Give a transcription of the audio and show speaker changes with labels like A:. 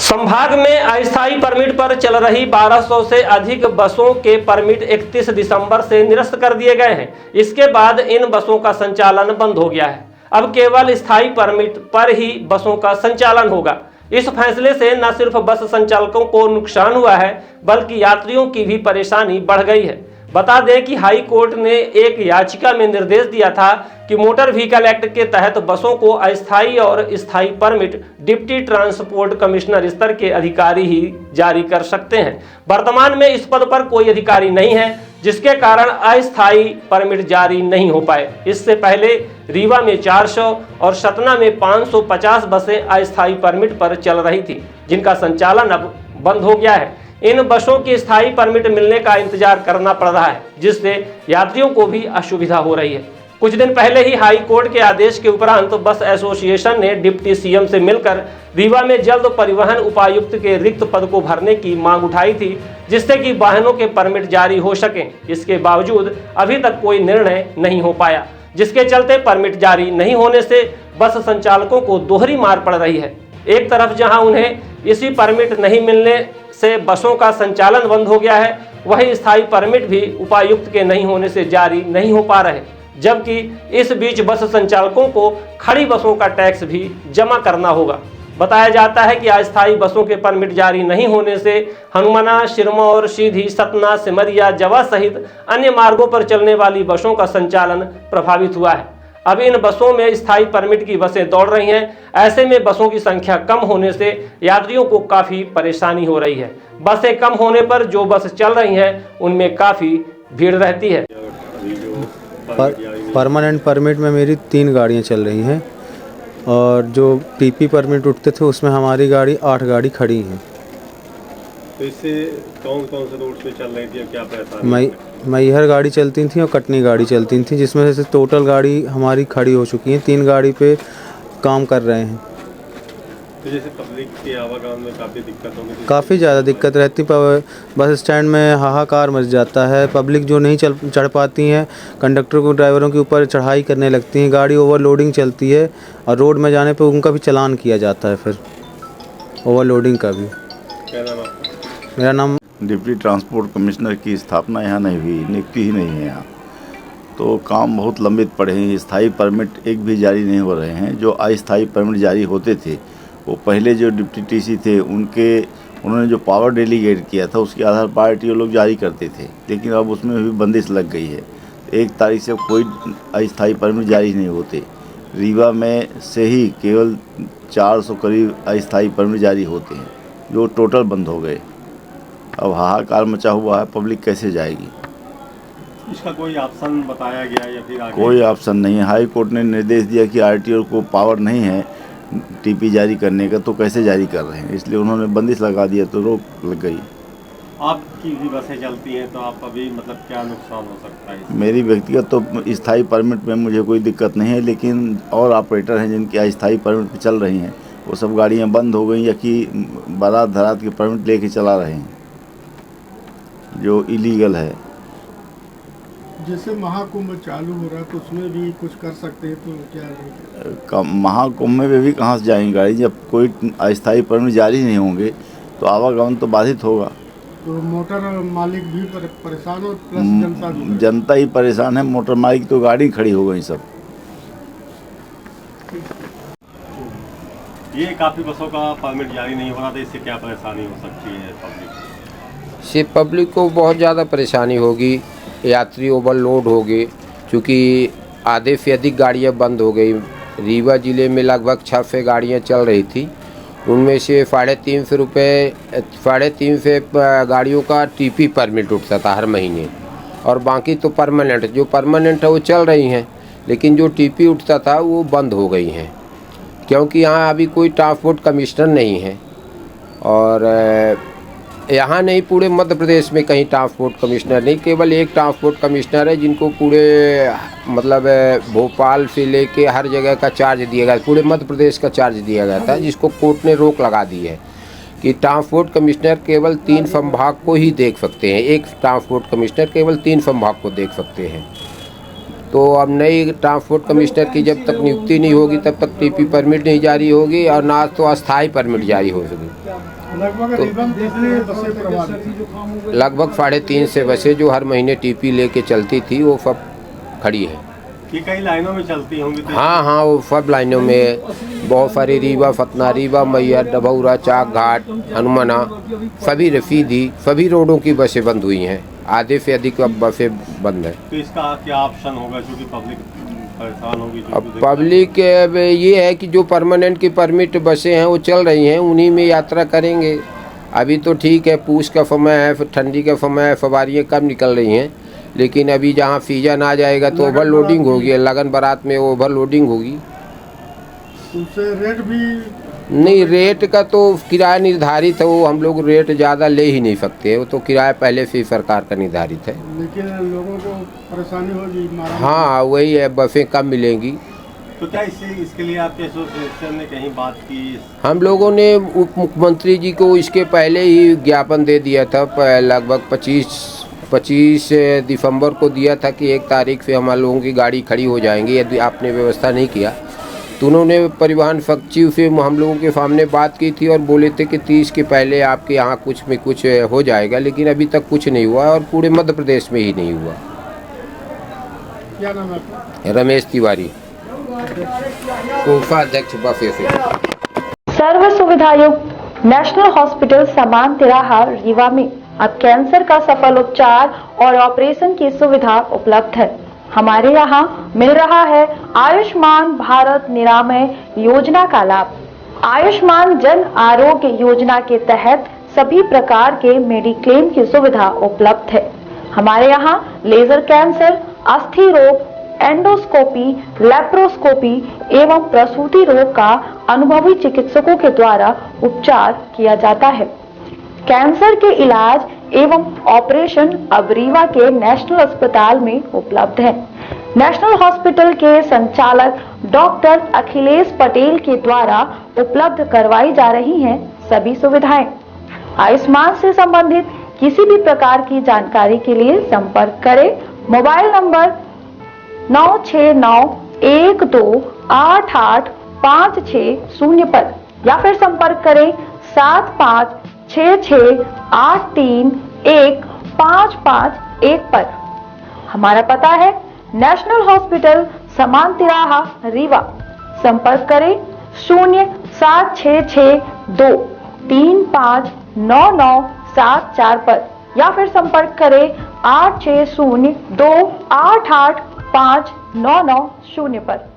A: संभाग में अस्थायी परमिट पर चल रही 1200 से अधिक बसों के परमिट 31 दिसंबर से निरस्त कर दिए गए हैं। इसके बाद इन बसों का संचालन बंद हो गया है। अब केवल स्थायी परमिट पर ही बसों का संचालन होगा। इस फैसले से न सिर्फ बस संचालकों को नुकसान हुआ है, बल्कि यात्रियों की भी परेशानी बढ़ गई है। बता दें कि हाई कोर्ट ने एक याचिका में निर्देश दिया था कि मोटर व्हीकल एक्ट के तहत बसों को अस्थायी और स्थायी परमिट डिप्टी ट्रांसपोर्ट कमिश्नर स्तर के अधिकारी ही जारी कर सकते हैं। वर्तमान में इस पद पर कोई अधिकारी नहीं है, जिसके कारण अस्थायी परमिट जारी नहीं हो पाए। इससे पहले रीवा में 400 और सतना में 550 बसें अस्थायी परमिट पर चल रही थी, जिनका संचालन अब बंद हो गया है। इन बसों की स्थायी परमिट मिलने का इंतजार करना पड़ रहा है, जिससे यात्रियों को भी असुविधा हो रही है। कुछ दिन पहले ही हाई कोर्ट के आदेश के उपरांत बस एसोसिएशन ने डिप्टी सीएम से मिलकर रीवा में जल्द परिवहन उपायुक्त के रिक्त पद को भरने की मांग उठाई थी, जिससे कि वाहनों के परमिट जारी हो सकें। इसके बावजूद अभी तक कोई निर्णय नहीं हो पाया, जिसके चलते परमिट जारी नहीं होने से बस संचालकों को दोहरी मार पड़ रही है। एक तरफ जहां उन्हें इसी परमिट नहीं मिलने से बसों का संचालन बंद हो गया है, वहीं स्थायी परमिट भी उपायुक्त के नहीं होने से जारी नहीं हो पा रहे, जबकि इस बीच बस संचालकों को खड़ी बसों का टैक्स भी जमा करना होगा। बताया जाता है कि अस्थायी बसों के परमिट जारी नहीं होने से हनुमाना, सिरमौर, सीधी, सतना, सिमरिया, जवा सहित अन्य मार्गों पर चलने वाली बसों का संचालन प्रभावित हुआ है। अब इन बसों में स्थायी परमिट की बसें दौड़ रही हैं। ऐसे में बसों की संख्या कम होने से यात्रियों को काफ़ी परेशानी हो रही है। बसें कम होने पर जो बस चल रही हैं उनमें काफ़ी भीड़ रहती है।
B: परमानेंट परमिट में मेरी 3 गाड़ियां चल रही हैं और जो टीपी परमिट उठते थे उसमें हमारी गाड़ी 8 गाड़ी खड़ी हैं।
C: तो इससे कौन कौन से रोड पे चल रही थी, क्या परेशानी?
B: मैहर गाड़ी चलती थी और कटनी गाड़ी चलती थी, जिसमें से टोटल गाड़ी हमारी खड़ी हो चुकी हैं। 3 गाड़ी पे काम कर रहे हैं।
C: तो जैसे पब्लिक के आवागमन में काफ़ी दिक्कत होगी?
B: काफ़ी ज़्यादा दिक्कत रहती। बस स्टैंड में हाहाकार मच जाता है। पब्लिक जो नहीं चढ़ पाती हैं, कंडक्टर को ड्राइवरों के ऊपर चढ़ाई करने लगती हैं। गाड़ी ओवरलोडिंग चलती है और रोड में जाने पर उनका भी चालान किया जाता है, फिर ओवरलोडिंग का भी।
C: क्या नाम आपका?
B: मेरा नाम
D: डिप्टी ट्रांसपोर्ट कमिश्नर की स्थापना यहाँ नहीं हुई, नियुक्ति ही नहीं है यहाँ, तो काम बहुत लंबित पड़े हैं। स्थायी परमिट एक भी जारी नहीं हो रहे हैं। जो अस्थायी परमिट जारी होते थे वो पहले जो डिप्टी टीसी थे उन्होंने जो पावर डेलीगेट किया था उसके आधार पर RTO लोग जारी करते थे, लेकिन अब उसमें भी बंदिश लग गई है। 1 तारीख से कोई अस्थायी परमिट जारी नहीं होते। रीवा में से ही केवल 400 करीब अस्थायी परमिट जारी होते हैं, जो टोटल बंद हो गए। अब हाहाकार मचा हुआ है, पब्लिक कैसे जाएगी?
C: इसका कोई ऑप्शन बताया गया या फिर आगे?
D: कोई ऑप्शन नहीं है। हाई कोर्ट ने निर्देश दिया कि RTO को पावर नहीं है टीपी जारी करने का, तो कैसे जारी कर रहे हैं, इसलिए उन्होंने बंदिश लगा दिया, तो रोक लग गई।
C: आपकी भी बसें चलती हैं तो आप अभी मतलब क्या नुकसान हो सकता है?
D: मेरी व्यक्तिगत तो स्थायी परमिट में मुझे कोई दिक्कत नहीं है, लेकिन और ऑपरेटर हैं जिनकी अस्थायी परमिट पे चल रही हैं, वो सब गाड़ियाँ बंद हो गई या कि बारात धरात के परमिट लेके चला रहे हैं, जो इलीगल है।
E: जैसे महाकुंभ चालू हो रहा है तो उसमें भी कुछ कर सकते हैं, तो क्या
D: महाकुंभ में भी कहाँ से जाएंगी गाड़ी? जब कोई अस्थायी परमिट जारी नहीं होंगे तो आवागमन तो बाधित होगा।
E: तो मोटर मालिक भी परेशान और प्लस
D: जनता ही परेशान है। मोटर मालिक तो गाड़ी खड़ी हो गई सब।
C: ये काफ़ी बसों का परमिट जारी नहीं हो रहा था, इससे क्या परेशानी हो सकती है पब्लिक
F: से? पब्लिक को बहुत ज़्यादा परेशानी होगी, यात्री ओवरलोड हो गए, क्योंकि आधे से अधिक गाड़ियाँ बंद हो गई। रीवा ज़िले में लगभग 600 गाड़ियाँ चल रही थी, उनमें से 350 गाड़ियों का टीपी परमिट उठता था हर महीने, और बाकी तो परमानेंट जो परमानेंट है वो चल रही हैं, लेकिन जो टीपी उठता था वो बंद हो गई हैं, क्योंकि यहाँ अभी कोई ट्रांसपोर्ट कमिश्नर नहीं है। और यहाँ नहीं, पूरे मध्य प्रदेश में कहीं ट्रांसपोर्ट कमिश्नर नहीं, केवल एक ट्रांसपोर्ट कमिश्नर है जिनको पूरे मतलब भोपाल से लेके हर जगह का चार्ज दिया गया, पूरे मध्य प्रदेश का चार्ज दिया गया था, जिसको कोर्ट ने रोक लगा दी है कि ट्रांसपोर्ट कमिश्नर केवल 3 संभाग को ही देख सकते हैं। एक ट्रांसपोर्ट कमिश्नर केवल 3 संभाग को देख सकते हैं। तो अब नई ट्रांसपोर्ट कमिश्नर की जब तक नियुक्ति नहीं होगी तब तक टीपी परमिट नहीं जारी होगी और ना तो अस्थाई परमिट जारी हो सकेगी।
E: लगभग कितनी बसें प्रभावित?
F: लगभग 350 बसें जो हर महीने टीपी लेके चलती थी वो सब खड़ी है।
C: ये कई लाइनों में चलती होंगी तो
F: हाँ, वो सब लाइनों में बहुत सारी रीवा, फतना, रीवा, मैयर, डभौरा, चाक घाट, हनुमाना, सभी रफीदी, सभी रोडों की बसें बंद हुई हैं। आधे से अधिक अब बसें बंद हैं।
C: तो इसका क्या ऑप्शन होगा, क्योंकि पब्लिक परेशान होगी?
F: अब पब्लिक ये है कि जो परमानेंट की परमिट बसें हैं वो चल रही हैं, उन्हीं में यात्रा करेंगे। अभी तो ठीक है, पूछ का समय है, फिर ठंडी का समय है, सवारियाँ कम निकल रही हैं, लेकिन अभी जहाँ सीजन आ जाएगा तो ओवरलोडिंग होगी, लगन बारात में ओवरलोडिंग होगी।
E: उससे रेट भी
F: नहीं, रेट का तो किराया निर्धारित है, वो हम लोग रेट ज़्यादा ले ही नहीं सकते, वो तो किराया पहले से ही सरकार का निर्धारित है।
E: लेकिन लोगों को परेशानी होगी।
F: हाँ, वही है, बसें कम मिलेंगी।
C: तो क्या इसके लिए आपके एसोसिएशन ने कहीं बात की?
F: हम लोगों ने उप मुख्यमंत्री जी को इसके पहले ही ज्ञापन दे दिया था, लगभग 25 दिसंबर को दिया था कि 1 तारीख से हम लोगों की गाड़ी खड़ी हो जाएंगी यदि आपने व्यवस्था नहीं किया। तो उन्होंने परिवहन सचिव से हम लोगों के सामने बात की थी और बोले थे कि 30 के पहले आपके यहाँ कुछ में कुछ हो जाएगा, लेकिन अभी तक कुछ नहीं हुआ और पूरे मध्य प्रदेश में ही नहीं हुआ।
E: क्या नाम है आपका?
F: रमेश तिवारी, कोषाध्यक्ष बफे से।
G: सर्व सुविधा युक्त नेशनल हॉस्पिटल समान तिराहा रीवा में अब कैंसर का सफल उपचार और ऑपरेशन की सुविधा उपलब्ध है। हमारे यहाँ मिल रहा है आयुष्मान भारत निरामय योजना का लाभ। आयुष्मान जन आरोग्य योजना के तहत सभी प्रकार के मेडिक्लेम की सुविधा उपलब्ध है। हमारे यहाँ लेजर कैंसर, अस्थि रोग, एंडोस्कोपी, लेप्रोस्कोपी एवं प्रसूति रोग का अनुभवी चिकित्सकों के द्वारा उपचार किया जाता है। कैंसर के इलाज एवं ऑपरेशन अब रीवा के नेशनल अस्पताल में उपलब्ध है। नेशनल हॉस्पिटल के संचालक डॉक्टर अखिलेश पटेल के द्वारा उपलब्ध करवाई जा रही हैं सभी सुविधाएं। आयुष्मान से संबंधित किसी भी प्रकार की जानकारी के लिए संपर्क करें मोबाइल नंबर 9691288560 पर या फिर संपर्क करें 7566831551 पर। हमारा पता है नेशनल हॉस्पिटल समान तिराहा रीवा। संपर्क करें 07662359974 पर या फिर संपर्क करें 8602885990 पर।